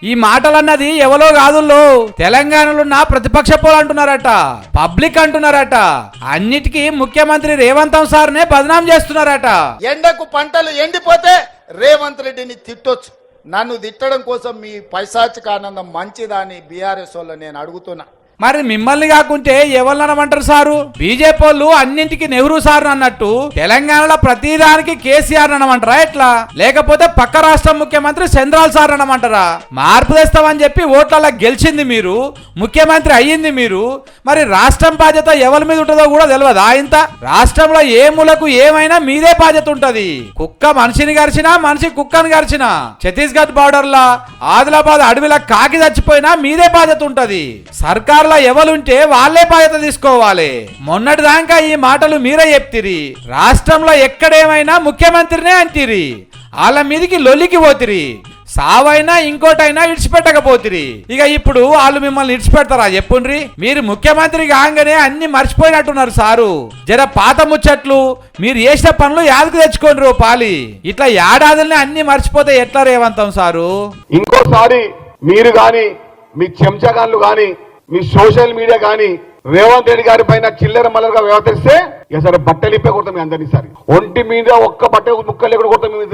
ఈ మాటలన్నది ఎవలో కాదుల్లో తెలంగాణలో ఉన్న ప్రతిపక్ష పోలు అంటున్నారట, పబ్లిక్ అంటున్నారట. అన్నిటికీ ముఖ్యమంత్రి రేవంత్ సార్నే బదనాం చేస్తున్నారట. ఎండకు పంటలు ఎండిపోతే రేవంత్ రెడ్డిని తిట్టొచ్చు, నన్ను తిట్టడం కోసం మీ పైశాచిక ఆనందం మంచిదా అని బీఆర్ఎస్ వాళ్ళు నేను అడుగుతున్నా. మరి మిమ్మల్ని కాకుంటే ఎవరినమంటారు సారు? బీజేపీ వాళ్ళు అన్నింటికి నెహ్రూ సార్ అన్నట్టు తెలంగాణలో ప్రతిదానికి కేసీఆర్ అనమంటారా ఎట్లా? లేకపోతే పక్క రాష్ట్ర ముఖ్యమంత్రి చంద్రాల్ సార్ అనమంటారా? మార్పు తెస్తామని చెప్పి ఓట్లలో గెలిచింది మీరు, ముఖ్యమంత్రి అయ్యింది మీరు. మరి రాష్ట్రం బాధ్యత ఎవరి మీద ఉంటుందో కూడా తెలియదా? ఇంత రాష్ట్రంలో ఏ మూలకు ఏమైనా మీదే బాధ్యత ఉంటది. కుక్క మనిషిని గరిచినా, మనిషి కుక్కను గరిచినా, ఛత్తీస్గఢ్ బార్డర్ లా ఆదిలాబాద్ అడవిలా కాకి చచ్చిపోయినా మీదే బాధ్యత ఉంటది. సర్కార్ ఎవరుంటే వాళ్ళే బాధ్యత తీసుకోవాలి. మొన్నటి దాకా ఈ మాటలు మీరే చెప్తిరి. రాష్ట్రంలో ఎక్కడేమైనా ముఖ్యమంత్రినే అంటిరి, వాళ్ళ మీదికి లొల్లికి పోతిరి. సావైనా ఇంకోటైనా ఇడిచిపెట్టకపోతిరి. ఇక ఇప్పుడు వాళ్ళు మిమ్మల్ని ఇడిచిపెడతారా చెప్పుండ్రి? మీరు ముఖ్యమంత్రి కాగానే అన్ని మర్చిపోయినట్టున్నారు సారు. జర పాత ముచ్చట్లు, మీరు చేసిన పనులు యాదకు తెచ్చుకోండి పాలి. ఇట్లా ఏడాదుల్ని అన్ని మర్చిపోతే ఎట్లా రేవంతం సారు? ఇంకోసారి మీరు గాని, మీ చెంచగాన్లు గాని, మీ సోషల్ మీడియా కానీ రేవంత్ రెడ్డి గారి పైన చిల్లర మల్లరగా వ్యవహరిస్తే ఇక సరే బట్టలిప్పే కొడతాం మీ అందరినీ. సారి ఒంటి మీద ఒక్క బట్ట ముక్క లేకుండా కొడతాం మీ.